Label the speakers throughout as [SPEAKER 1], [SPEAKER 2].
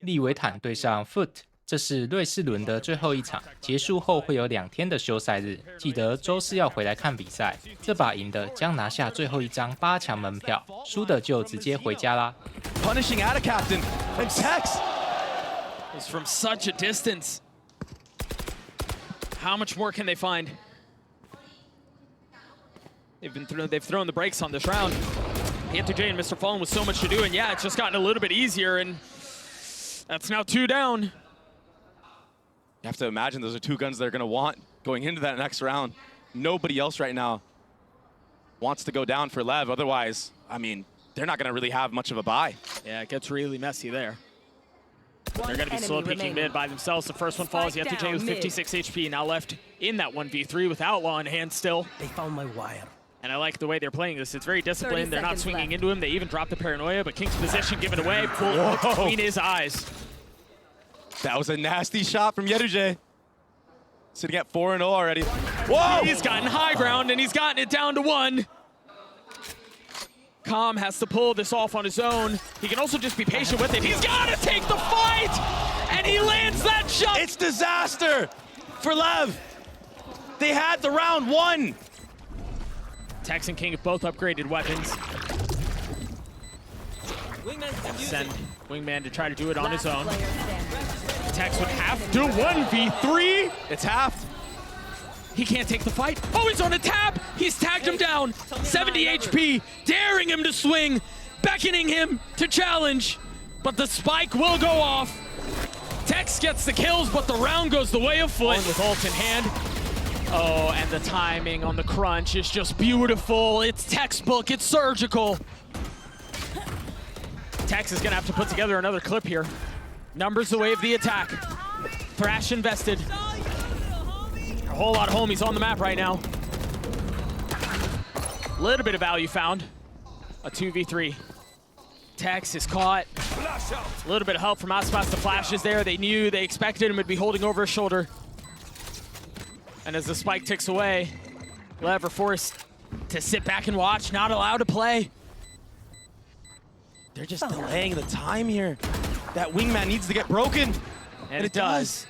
[SPEAKER 1] 利维坦对上 FUT， 这是瑞士轮的最后一场，结束后会有2天的休赛日，记得周四要回来看比赛。这把赢的将拿下最后一张8强门票，输的就直接回家啦。
[SPEAKER 2] Punishing out a captain and Tex
[SPEAKER 3] is from such a distance. How much more can they find? They've thrown the brakes on this round. yetujey and Mr. Fallen with so much to do, and yeah, it's just gotten a little bit easier, and that's now 2 down.
[SPEAKER 2] You have to imagine those are 2 guns they're going to want going into that next round. Nobody else right now wants to go down for LEV. Otherwise, I mean, they're not going to really have much of a buy.
[SPEAKER 3] Yeah, it gets really messy there. They're going to be slow peeking mid by themselves. The first one falls. yetujey with 56 HP now left in that 1v3 with Outlaw in hand still.
[SPEAKER 4] They found my wire.
[SPEAKER 3] And I like the way they're playing this. It's very disciplined. They're not swinging into him. They even drop the paranoia, but King's position given away. Bullet between his eyes.
[SPEAKER 2] That was a nasty shot from yetujey. Sitting at 4-0 already. Whoa!
[SPEAKER 3] He's gotten high ground, and he's gotten it down to 1. Calm has to pull this off on his own. He can also just be patient with it. He's got to take the fight! And he lands that shot!
[SPEAKER 2] It's disaster for LEV. They had the round won.
[SPEAKER 3] Tex and King have both upgraded weapons. Send Wingman to try to do it on his own. Tex would have to 1v3.
[SPEAKER 2] It's halved.
[SPEAKER 3] He can't take the fight. Oh, he's on a tap. He's tagged him down. 70 HP, daring him to swing, beckoning him to challenge. But the spike will go off. Tex gets the kills, but the round goes the way of FUT. With ult in hand. Oh, and the timing on the crunch is just beautiful. It's textbook, it's surgical. Tex is gonna have to put together another clip here. Numbers the way of the attack. Thrash invested. A whole lot of homies on the map right now. Little bit of value found. A 2v3. Tex is caught. A little bit of help from aspas. The flash is there. They knew, they expected him to be holding over his shoulder. And as the spike ticks away, LEV are forced to sit back and watch, not allowed to play.
[SPEAKER 2] They're just delaying the time here. That wingman needs to get broken.
[SPEAKER 3] And it does.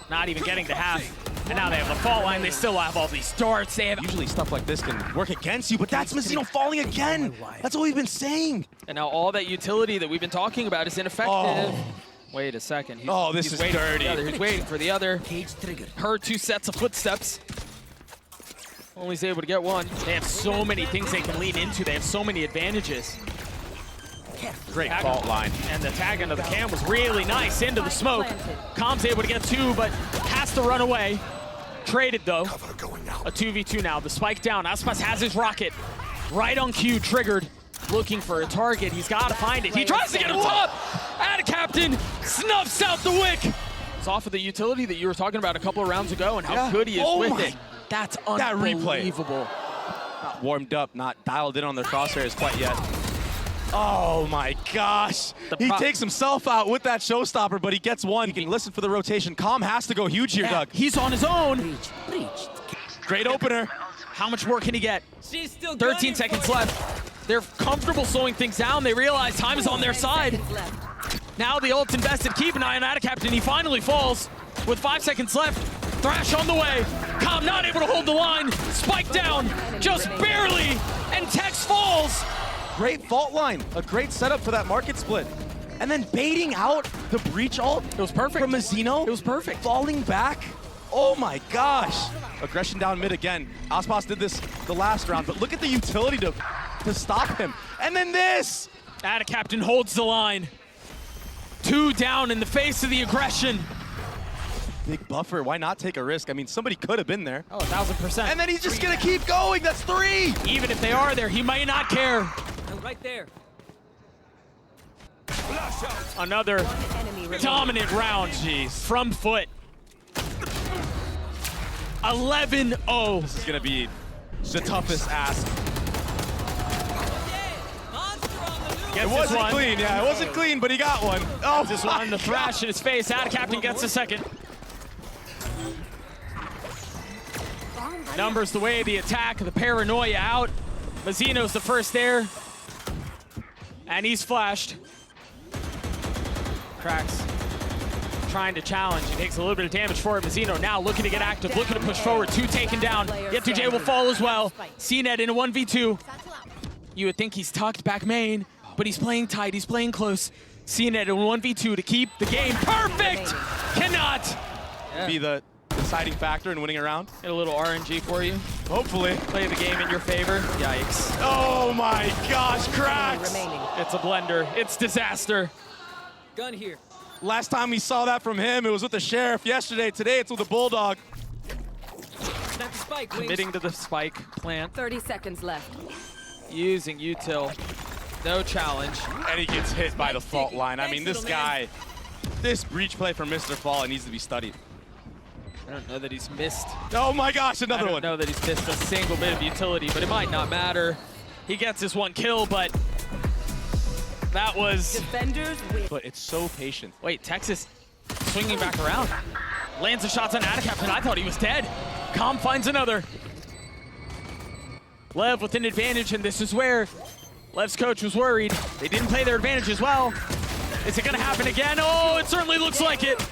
[SPEAKER 3] Not even getting to half. And now they have the fault line. They still have all these darts. They have
[SPEAKER 2] Usually stuff like this can work against you, but that's Mazino falling again. That's what we've been saying.
[SPEAKER 5] And now all that utility that we've been talking about is ineffective.
[SPEAKER 2] Oh.
[SPEAKER 5] Wait a second.
[SPEAKER 2] This is dirty.
[SPEAKER 5] He's waiting for the other.
[SPEAKER 4] Cage triggered.
[SPEAKER 5] Heard 2 sets of footsteps. Only he's able to get 1.
[SPEAKER 3] They have so many things they can lean into. They have so many advantages.
[SPEAKER 2] Great fault line.
[SPEAKER 3] And the tag into the cam was really nice into the smoke. Calm's able to get 2, but has to run away. Traded though. A 2v2 now. The spike down. aspas has his rocket. Right on cue, triggered. Looking for a target. He's got to find it. He tries to get him top. And a captain snuffs out the wick.
[SPEAKER 5] It's off of the utility that you were talking about a couple of rounds ago and how good he is with it.
[SPEAKER 3] That's
[SPEAKER 2] That replay.
[SPEAKER 3] unbelievable.
[SPEAKER 2] Not warmed up, not dialed in on their crosshairs quite yet. Oh my gosh. He takes himself out with that showstopper, but he gets 1. He can listen for the rotation. Calm has to go huge here, Doug.
[SPEAKER 3] He's on his own.
[SPEAKER 4] Breached.
[SPEAKER 2] Great opener.
[SPEAKER 3] How much more can he get?
[SPEAKER 5] 13 seconds left. They're comfortable slowing things down. They realize time is on their side. Now the ult's invested. Keep an eye on Atacaptain. He finally falls with 5 seconds left. Thrash on the way. Calm not able to hold the line. Spike down, just barely, and Tex falls.
[SPEAKER 2] Great fault line. A great setup for that market split. And then baiting out the breach ult.
[SPEAKER 5] It was perfect.
[SPEAKER 2] From Mazino.
[SPEAKER 5] It was perfect.
[SPEAKER 2] Falling back. Oh my gosh. Aggression down mid again. aspas did this the last round, but look at the utility to stop him. And then this.
[SPEAKER 3] Atacaptain holds the line. 2 down in the face of the aggression.
[SPEAKER 2] Big buffer. Why not take a risk? I mean, somebody could have been there.
[SPEAKER 3] Oh, 1000%.
[SPEAKER 2] And then he's just going to keep going. That's 3.
[SPEAKER 3] Even if they are there, he might not care.
[SPEAKER 4] I'm right there.
[SPEAKER 3] Another dominant round from FUT. 11-0.
[SPEAKER 2] This is going to be the toughest ask. It wasn't clean, yeah. It wasn't clean, but he got 1. Oh,
[SPEAKER 3] this one, the thrash in his face. Atacaptain gets a second. Numbers the way of the attack, the paranoia out. Mazino's the first there. And he's flashed. Cracks.
[SPEAKER 5] trying to challenge. He takes a little bit of damage for it. Mizzino now looking to get active, looking to push forward. 2 taken down. yetujey will fall as well. CNET in a 1v2. You would think he's tucked back main, but he's playing tight, he's playing close. CNET in 1v2 to keep the game perfect. Cannot
[SPEAKER 2] Be the deciding factor in winning a round.
[SPEAKER 5] get a little RNG for you.
[SPEAKER 2] Hopefully.
[SPEAKER 5] Play the game in your favor. Yikes.
[SPEAKER 2] Oh my gosh, cracks!
[SPEAKER 5] It's a blender. It's disaster.
[SPEAKER 4] Gun here.
[SPEAKER 2] Last time we saw that from him, it was with the Sheriff. Yesterday, today it's with the Bulldog.
[SPEAKER 4] Snap the spike, Wings.
[SPEAKER 5] Committing to the spike plant.
[SPEAKER 6] 30 seconds left.
[SPEAKER 5] Using util. No challenge.
[SPEAKER 2] And he gets hit by the fault line. I mean, this guy, this breach play from Mr. Fall needs to be studied.
[SPEAKER 5] I don't know that he's missed.
[SPEAKER 2] Oh my gosh,
[SPEAKER 5] I
[SPEAKER 2] another
[SPEAKER 5] don't
[SPEAKER 2] one.
[SPEAKER 5] know that he's missed a single bit of utility, but it might not matter. He gets his 1 kill, but that was...
[SPEAKER 6] Defenders win.
[SPEAKER 2] But it's so patient.
[SPEAKER 5] Wait, Texas swinging back around. Lands the shots on Atacap, and I thought he was dead. Com finds another. Lev with an advantage, and this is where Lev's coach was worried. They didn't play their advantage as well. Is it gonna happen again? Oh, it certainly looks like it.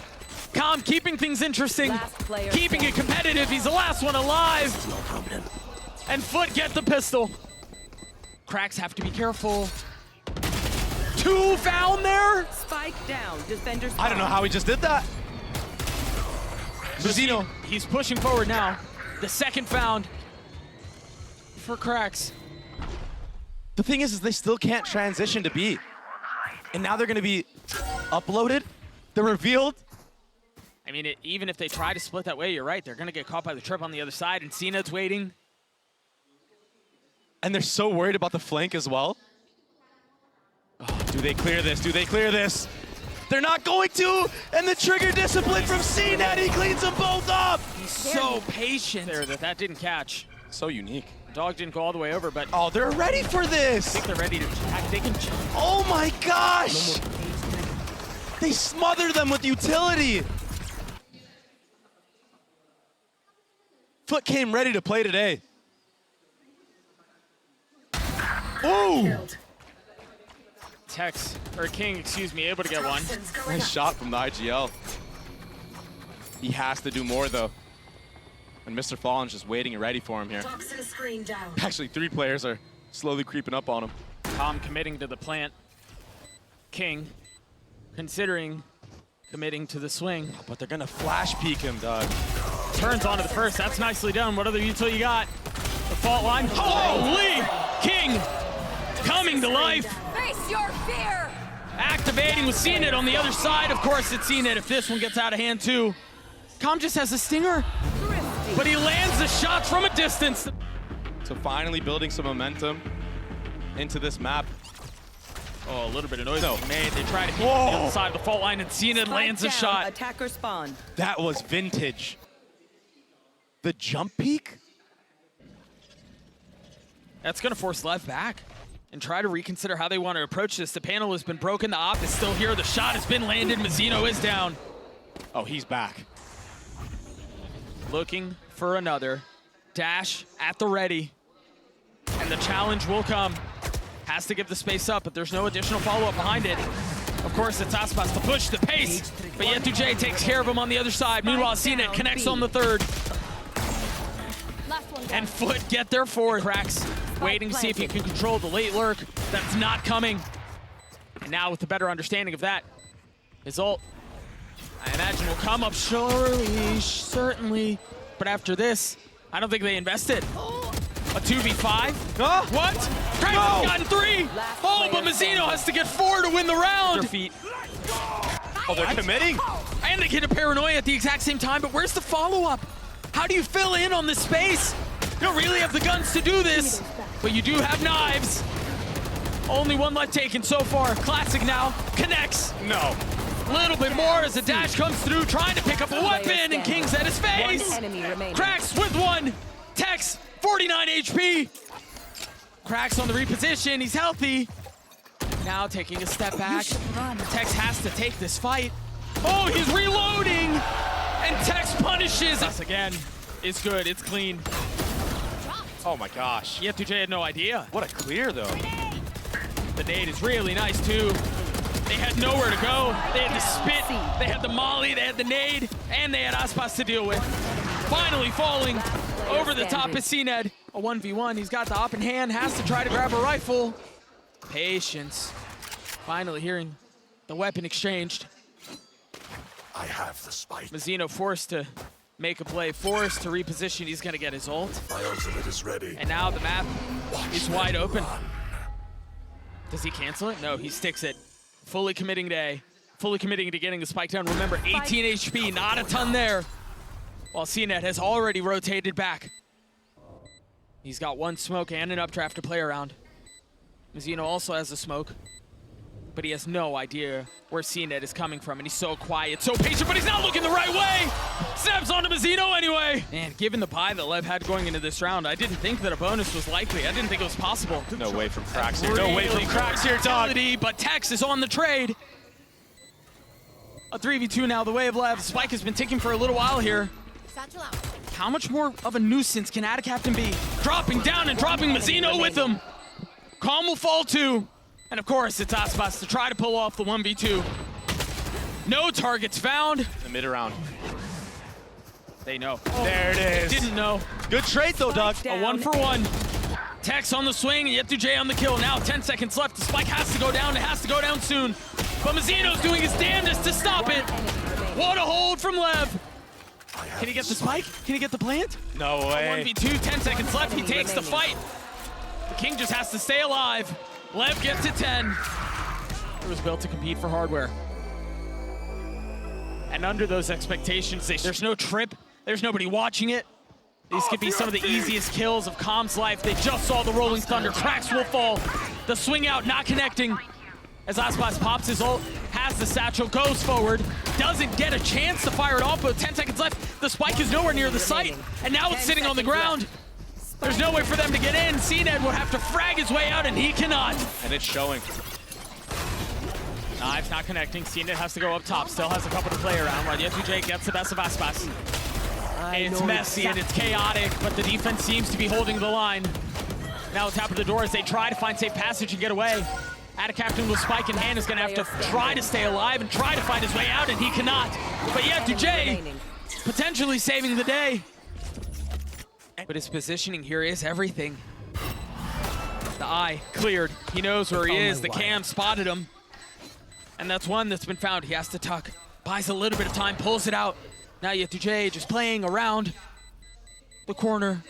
[SPEAKER 5] Com keeping things interesting, keeping it competitive. He's the last one alive. And FUT get the pistol. Cracks have to be careful. 2 found there?
[SPEAKER 6] Spike down. Defenders.
[SPEAKER 2] I don't know how he just did that. Mizzino.
[SPEAKER 5] He's pushing forward now. The second found for Cracks.
[SPEAKER 2] The thing is they still can't transition to B. And now they're gonna be uploaded. They're revealed.
[SPEAKER 5] I mean, even if they try to split that way, you're right. They're going to get caught by the trip on the other side, and CNET's waiting.
[SPEAKER 2] And they're so worried about the flank as well. Oh, do they clear this? Do they clear this? They're not going to! And the trigger discipline from CNET, he cleans them both up!
[SPEAKER 5] He's so patient there that didn't catch.
[SPEAKER 2] So unique.
[SPEAKER 5] Dog didn't go all the way over, but
[SPEAKER 2] Oh, they're ready for this!
[SPEAKER 5] I think they're ready to attack. They can jump.
[SPEAKER 2] Oh my gosh! They smother them with utility! FUT came ready to play today. Ooh!
[SPEAKER 5] Tex, or King, excuse me, able to get one.
[SPEAKER 2] Nice shot from the IGL. He has to do more though. And Mr. Fallen's just waiting and ready for him here. Actually, 3 players are slowly creeping up on him.
[SPEAKER 5] Tom committing to the plant. King considering committing to the swing.
[SPEAKER 2] But they're gonna flash peek him, Doug.
[SPEAKER 5] Turns onto the first. That's nicely done. What other util you got? The fault line. Holy! King coming to life.
[SPEAKER 6] Face your fear.
[SPEAKER 5] Activating with CNET on the other side. Of course, it's CNET if this one gets out of hand too. Com just has a stinger, but he lands the shots from a distance.
[SPEAKER 2] So finally building some momentum into this map.
[SPEAKER 5] Oh, a little bit of noise made. They try to hit on the other side of the fault line, and CNET lands a shot.
[SPEAKER 6] Attacker spawn.
[SPEAKER 2] That was vintage. The jump peek?
[SPEAKER 5] That's going to force Lev back and try to reconsider how they want to approach this. The panel has been broken. The op is still here. The shot has been landed. Mizzino is down.
[SPEAKER 2] Oh, he's back.
[SPEAKER 5] Looking for another. Dash at the ready. And the challenge will come. Has to give the space up, but there's no additional follow-up behind it. Of course, it's aspas to push the pace, but yetujey takes care of him on the other side. Meanwhile, CNET connects on the third. And FUT get their fourth. Cracks waiting to see if he can control the late lurk. That's not coming. And now with a better understanding of that, his ult, I imagine, will come up surely, certainly. But after this, I don't think they invested. A 2v5? What? Cracks has gotten 3! Oh, but Mizzino has to get 4 to win the round! Their feet.
[SPEAKER 2] Oh, they're committing?
[SPEAKER 5] And they get a paranoia at the exact same time, but where's the follow-up? How do you fill in on this space? You don't really have the guns to do this, but you do have knives. Only 1 life taken so far. Classic now, connects.
[SPEAKER 2] No.
[SPEAKER 5] A little bit more as the dash comes through, trying to pick up a weapon, and King's at his face. Cracks with 1. Tex, 49 HP. Cracks on the reposition, he's healthy. Now taking a step back. Tex has to take this fight. Oh, he's reloading! And Tex punishes us again. It's good, it's clean.
[SPEAKER 2] Oh my gosh.
[SPEAKER 5] yetujey had no idea.
[SPEAKER 2] What a clear though.
[SPEAKER 5] The nade is really nice too.
[SPEAKER 3] They had nowhere to go. They had the spit, they had the molly, they had the nade, and they had aspas to deal with. Finally falling over the top is CNED. A 1v1, he's got the op in hand, has to try to grab a rifle. Patience. Finally hearing the weapon exchanged.
[SPEAKER 7] I have the spike.
[SPEAKER 3] Mazzino forced to make a play, forced to reposition. He's gonna get his ult.
[SPEAKER 7] My ultimate is ready.
[SPEAKER 3] And now the map is wide open. Does he cancel it? No, he sticks it. Fully committing to A. Fully committing to getting the spike down. Remember, 18 HP, not a ton there. While CNED has already rotated back. He's got one smoke and an updraft to play around. Mazzino also has a smoke, but he has no idea where CNED is coming from, and he's so quiet, so patient, but he's not looking the right way! Snaps onto Mazzino anyway! And given the buy that LEV had going into this round, I didn't think that a bonus was likely. I didn't think it was possible.
[SPEAKER 2] No way from Cracks here. No way from Cracks here, dog.
[SPEAKER 3] But Tex is on the trade. A 3v2 now, the way of LEV. Spike has been ticking for a little while here. How much more of a nuisance can Adacaptain be? Dropping down and dropping Mazzino with him. Calm will fall too. And of course, it's aspas to try to pull off the 1v2. No targets found.
[SPEAKER 2] The mid round.
[SPEAKER 3] They know.
[SPEAKER 2] There it is.
[SPEAKER 3] They didn't know.
[SPEAKER 2] Good trade though, Doug.
[SPEAKER 3] A 1-for-1. Tex on the swing, yetujey on the kill. Now 10 seconds left. The spike has to go down. It has to go down soon. But Mazzino's doing his damnedest to stop it. What a hold from LEV. Can he get the spike? Can he get the plant?
[SPEAKER 2] No way.
[SPEAKER 3] 1v2, 10 seconds left. He takes the fight. The King just has to stay alive. LEV gets it 10. It was built to compete for hardware. And under those expectations, there's no trip. There's nobody watching it. These could be some of the easiest kills of Calm's life. They just saw the Rolling Thunder. Cracks will fall. The swing out not connecting. As aspas pops his ult, has the satchel, goes forward, doesn't get a chance to fire it off, but 10 seconds left. The spike is nowhere near the site, and now it's sitting on the ground. There's no way for them to get in. CNED would have to frag his way out, and he cannot.
[SPEAKER 2] And it's showing.
[SPEAKER 3] Knives not connecting. CNED has to go up top. Still has a couple to play around, while yetujey gets the best of aspas. It's messy and it's chaotic, but the defense seems to be holding the line. Now tap at the door as they try to find safe passage and get away. Adacaptain with spike in hand is going to have to try to stay alive and try to find his way out, and he cannot. But yetujey potentially saving the day. But his positioning here is everything. The eye cleared. He knows where he is. The cam spotted him. And that's one that's been found. He has to tuck. Buys a little bit of time, pulls it out. Now yetujey just playing around the corner.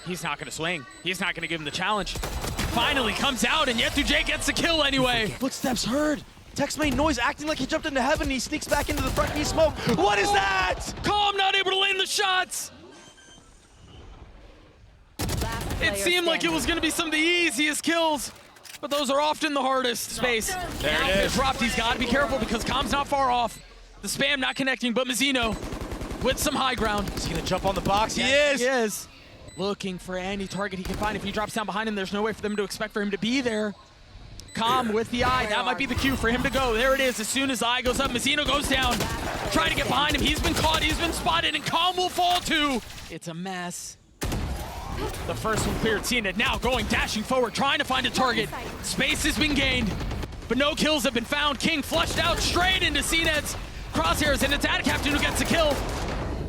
[SPEAKER 3] He's not going to swing. He's not going to give him the challenge. Finally comes out, and yetujey gets the kill anyway.
[SPEAKER 8] Footsteps heard. Tex made noise, acting like he jumped into heaven. He sneaks back into the front knee smoke. What is that?
[SPEAKER 3] Calm not able to land the shots. It seemed like it was going to be some of the easiest kills, but those are often the hardest. Space.
[SPEAKER 2] There it is.
[SPEAKER 3] Dropped. He's got to be careful because Calm's not far off. The spam not connecting, but Mazzino with some high ground.
[SPEAKER 2] Is he gonna jump on the box? He
[SPEAKER 3] Yes,
[SPEAKER 2] is.
[SPEAKER 3] he is. Looking for any target he can find. If he drops down behind him, there's no way for them to expect for him to be there. Calm with the eye. That might be the cue for him to go. There it is. As soon as the eye goes up, Mazzino goes down. Trying to get behind him. He's been caught. He's been spotted, and Calm will fall too. It's a mess. The first one cleared. CNED now going, dashing forward, trying to find a target. Space has been gained, but no kills have been found. King flushed out straight into CNED's crosshairs, and it's Adacaptain who gets the kill.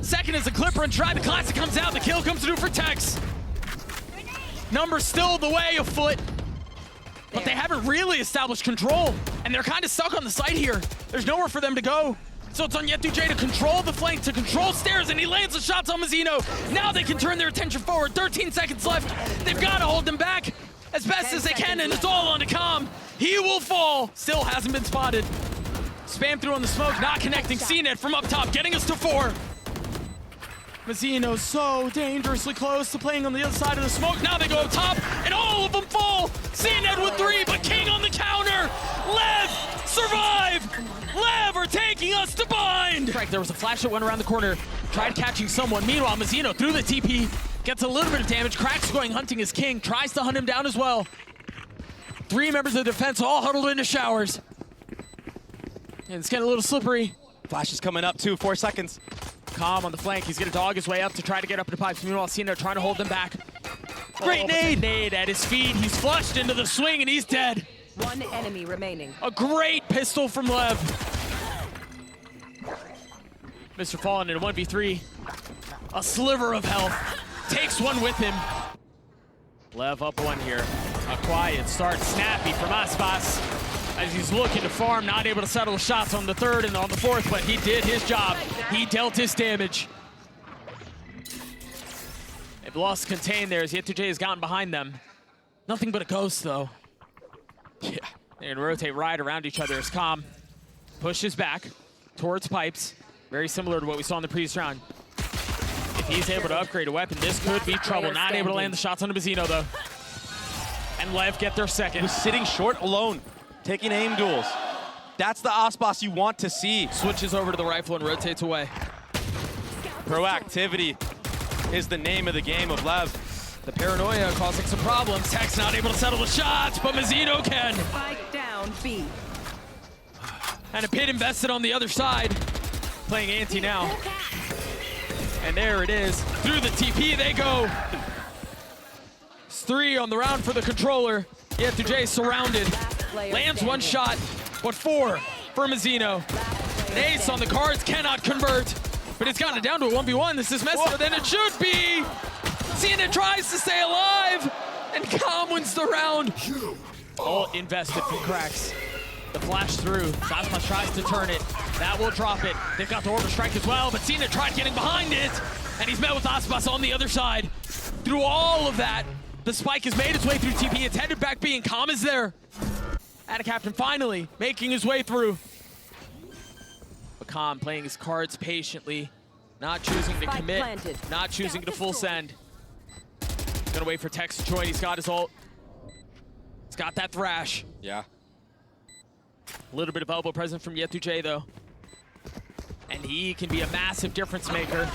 [SPEAKER 3] Second is a Clipper and try. The classic comes out. The kill comes through for Tex. Numbers still the way of FUT, but they haven't really established control, and they're kind of stuck on the site here. There's nowhere for them to go. So it's on yetujey to control the flank, to control stairs, and he lands the shots on Mazzino. Now they can turn their attention forward. 13 seconds left. They've got to hold them back as best as they can, and it's all on to Calm. He will fall. Still hasn't been spotted. Spam through on the smoke, not connecting. CNED from up top, getting us to 4. Mazzino so dangerously close to playing on the other side of the smoke. Now they go up top, and all of them fall. CNED with 3, but King on the counter. LEV survive. LEV are taking us to bind. There was a flash that went around the corner, tried catching someone. Meanwhile, Mazzino through the TP, gets a little bit of damage. Cracks going hunting his King, tries to hunt him down as well. 3 members of the defense all huddled into showers. And it's getting a little slippery.
[SPEAKER 2] Flash is coming up too, 4 seconds.
[SPEAKER 3] Calm on the flank. He's going to dog his way up to try to get up into pipes. Meanwhile, CNED trying to hold them back.
[SPEAKER 8] Great nade.
[SPEAKER 3] Nade at his feet. He's flushed into the swing, and he's dead.
[SPEAKER 6] One enemy remaining.
[SPEAKER 5] A great pistol from Lev. Mr. Fallen in a 1v3. A sliver of health. Takes one with him. Lev up one here. A quiet start, snappy from aspas. As he's looking to farm, not able to settle shots on the third and on the fourth, but he did his job. He dealt his damage. They've lost contain there as yetujey has gotten behind them. Nothing but a ghost, though. Yeah, they're gonna rotate right around each other as Calm pushes back towards pipes. Very similar to what we saw in the previous round. If he's able to upgrade a weapon, this could be trouble. Not able to land the shots on Mazino, though. And Lev get their second.
[SPEAKER 8] Was sitting short alone, taking aim duels. That's the aspas you want to see.
[SPEAKER 5] Switches over to the rifle and rotates away.
[SPEAKER 8] Proactivity is the name of the game of Lev.
[SPEAKER 5] The paranoia causing some problems. Tech's not able to settle the shots, but Mazino can.
[SPEAKER 6] Spike down B.
[SPEAKER 5] And a pit invested on the other side. Playing anti now. And there it is. Through the TP they go. It's 3 on the round for the controller. yetujey surrounded. Lands one shot, but 4 for Mazino. An ace on the cards, cannot convert. But it's gotten it down to a 1v1. This is messier than it should be. Cena tries to stay alive, and Calm wins the round. All invested from Cracks. The flash through. aspas tries to turn it. That will drop it. They've got the order strike as well, but Cena tried getting behind it, and he's met with aspas on the other side. Through all of that, the spike has made its way through TP. It's headed back B, and Calm is there. Attacaptain finally making his way through. But Calm playing his cards patiently, not choosing to commit, not choosing to full send. Gonna wait for Tex to join. He's got his ult. He's got that thrash.
[SPEAKER 8] Yeah.
[SPEAKER 5] A little bit of elbow present from yetujey, though. And he can be a massive difference maker.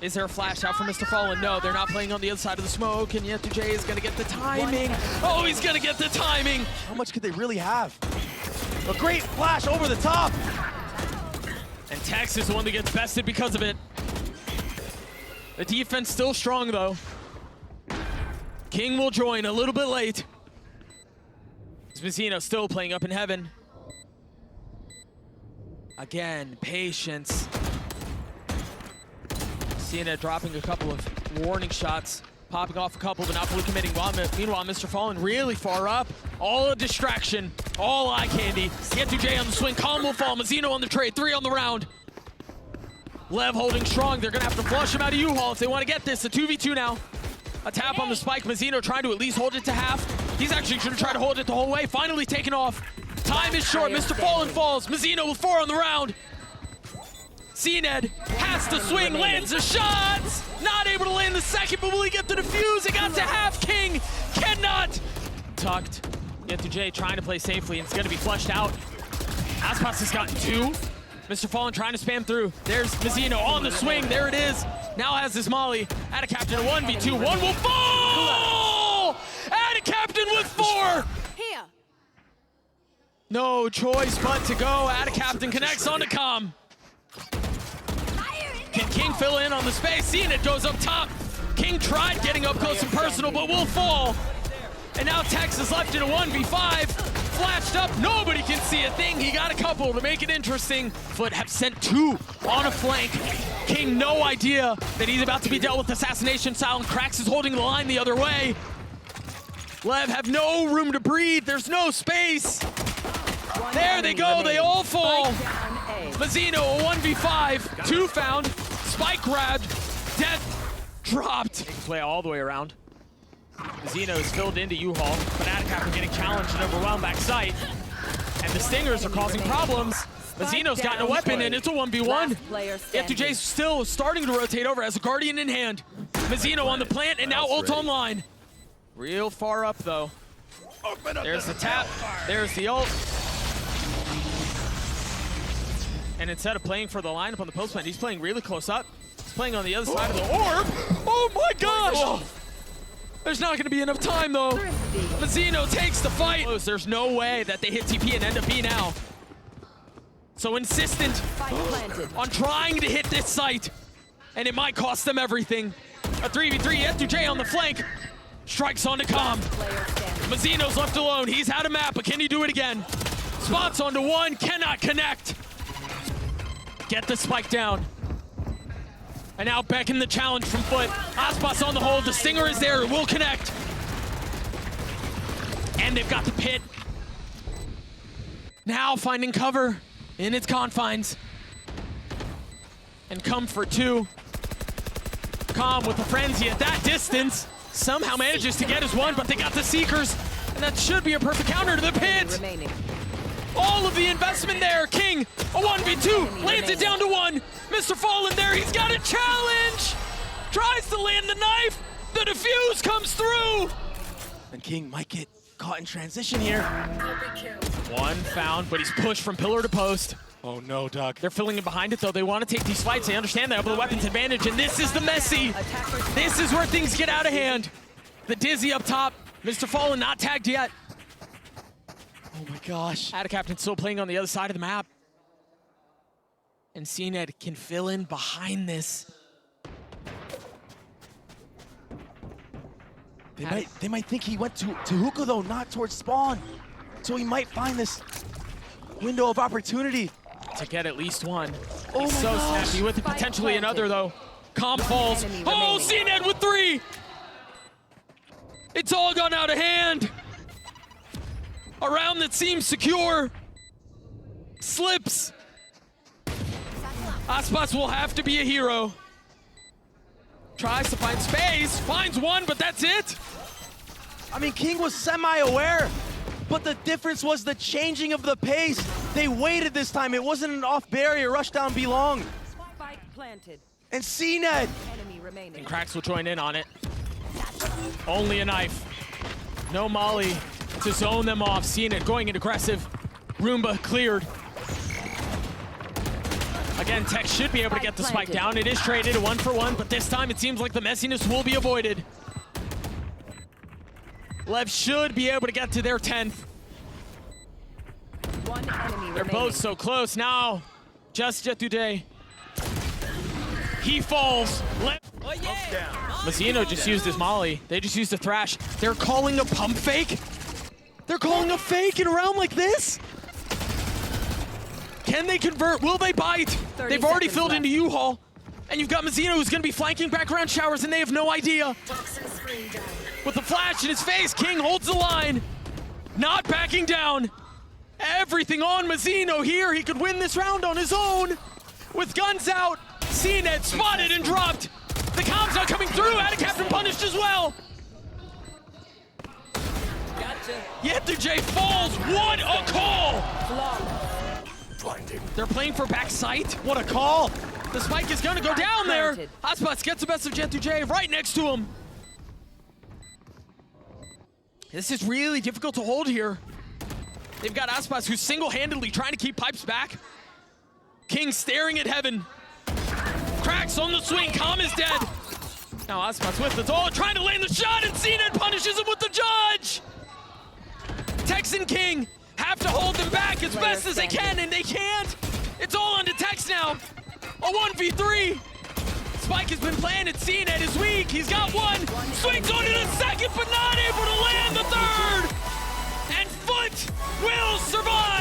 [SPEAKER 5] Is there a flash out for Mr. Fallen? No, they're not playing on the other side of the smoke, and yetujey is gonna get the timing. Oh, he's gonna get the timing!
[SPEAKER 8] How much could they really have? A great flash over the top!
[SPEAKER 5] And Tex is the one that gets bested because of it. The defense still strong, though. King will join a little bit late. Mazino still playing up in heaven. Again, patience. Cena dropping a couple of warning shots, popping off a couple, but not fully committing. Meanwhile, Mr. Fallen really far up. All a distraction, all eye candy. yetujey on the swing, Calm will fall. Mazino on the trade, 3 on the round. Lev holding strong. They're gonna have to flush him out of U-Haul if they want to get this. A 2v2 now. A tap on the spike. Mazino trying to at least hold it to half. He's actually gonna try to hold it the whole way. Finally taken off. Time is short. Mr. Fallen falls. Mazino with 4 on the round. CNED has to swing, lands the shots. Not able to land the second, but will he get the defuse? It got to half. King cannot. Tucked. yetujey trying to play safely, and it's gonna be flushed out. aspas has gotten 2. Mr. Fallen trying to spam through. There's Mazino on the swing. There it is. Now has his molly. Attacaptain a 1v2. 1 will fall! Attacaptain with 4!
[SPEAKER 6] Here.
[SPEAKER 5] No choice but to go. Attacaptain connects onto Calm. Can King fill in on the space? Seeing it goes up top. King tried getting up close and personal, but will fall. And now Tex is left in a 1v5. Flashed up, nobody can see a thing. He got a couple to make it interesting. FUT have sent 2 on a flank. King, no idea that he's about to be dealt with assassination style, and Cracks is holding the line the other way. Lev have no room to breathe. There's no space. There they go, they all fall. Mazino, a 1v5, 2 found, spike grabbed, death dropped. Makes his way all the way around. Mazino is filled into U-Haul, but Attacaptain getting challenged and overwhelmed back sight. And the Stingers are causing problems. Mazino's gotten a weapon, and it's a 1v1. yetujey's still starting to rotate over, as a Guardian in hand. Mazino on the plant, and now ult online. Real far up, though. There's the tap, there's the ult. And instead of playing for the lineup on the post plant, he's playing really close up. He's playing on the other side of the orb. Oh my gosh! Oh. There's not going to be enough time, though. Mazino takes the fight. There's no way that they hit TP and end up B now. So insistent on trying to hit this site, and it might cost them everything. A 3v3, yetujey on the flank. Strikes onto Calm.
[SPEAKER 3] Mazzino's left alone. He's had a map, but can he do it again? Spots onto one, cannot connect. Get the spike down. And now back in the challenge from FUT. aspas on the hold, the stinger is there, it will connect. And they've got the pit. Now finding cover in its confines. And come for two. Calm with the frenzy at that distance. Somehow manages to get his one, but they got the Seekers. And that should be a perfect counter to the pit.
[SPEAKER 6] Remaining.
[SPEAKER 3] All of the investment there. King, a 1v2, lands it down to one. Mr. Fallen there, he's got a challenge. Tries to land the knife. The defuse comes through.
[SPEAKER 8] And King might get caught in transition here.
[SPEAKER 3] One found, but he's pushed from pillar to post.
[SPEAKER 2] Oh no, Doug.
[SPEAKER 3] They're filling in behind it though. They want to take these fights. They understand they have the weapons advantage, and this is the messy. This is where things get out of hand. The Dizzy up top. Mr. Fallen not tagged yet.
[SPEAKER 8] Oh my gosh.
[SPEAKER 3] Captain still playing on the other side of the map. And CNED can fill in behind this.
[SPEAKER 8] They might think he went to hookah though, not towards spawn. So he might find this window of opportunity.
[SPEAKER 3] To get at least one.
[SPEAKER 8] Oh
[SPEAKER 3] He's
[SPEAKER 8] my
[SPEAKER 3] so
[SPEAKER 8] gosh.
[SPEAKER 3] snappy with it, potentially another though. Calm falls.
[SPEAKER 6] enemy
[SPEAKER 3] Oh,
[SPEAKER 6] remaining.
[SPEAKER 3] CNED with three! It's all gone out of hand. A round that seems secure. Slips. aspas will have to be a hero. Tries to find space, finds one, but that's it.
[SPEAKER 8] I mean, King was semi-aware, but the difference was the changing of the pace. They waited this time. It wasn't an off barrier, rush down, be long.
[SPEAKER 6] Spike planted.
[SPEAKER 8] And CNED.
[SPEAKER 6] Enemy remaining.
[SPEAKER 3] And Cracks will join in on it. Only a knife. No molly to zone them off. Seeing it going in aggressive. Roomba cleared. Again, Tech should be able to get the spike down. It is traded a 1-for-1, but this time it seems like the messiness will be avoided. LEV should be able to get to their 10th.
[SPEAKER 6] One enemy
[SPEAKER 3] They're
[SPEAKER 6] remaining.
[SPEAKER 3] both so close now. Just yetujey. He falls. Mazzino just used his molly. They just used a thrash. They're calling a pump fake? They're calling a fake in a round like this? Can they convert? Will they bite?
[SPEAKER 6] 30
[SPEAKER 3] They've already
[SPEAKER 6] seconds
[SPEAKER 3] filled
[SPEAKER 6] left.
[SPEAKER 3] into U-Haul. And you've got Mazzino who's gonna be flanking back around Showers and they have no idea. With the flash in his face, King holds the line. Not backing down. Everything on Mazzino here. He could win this round on his own. With guns out, CNED spotted and dropped. The comms not coming through. Captain punished as well.
[SPEAKER 4] Gotcha.
[SPEAKER 3] yetujey falls. What a call!
[SPEAKER 7] Blinding.
[SPEAKER 3] They're playing for back sight. What a call! The spike is gonna go down there.
[SPEAKER 6] Planted.
[SPEAKER 3] aspas gets the best of yetujey right next to him. This is really difficult to hold here. They've got aspas who's single-handedly trying to keep pipes back. King staring at heaven. Cracks on the swing. Calm is dead. Now aspas with it all, trying to land the shot, and CNED punishes him with the judge. Tex and King have to hold them back as best as they can, and they can't. It's all onto Tex now. A 1v3. Spike has been planted. CNED is weak. He's got one. Swings on it a second, but not able to land the third. And FUT will survive.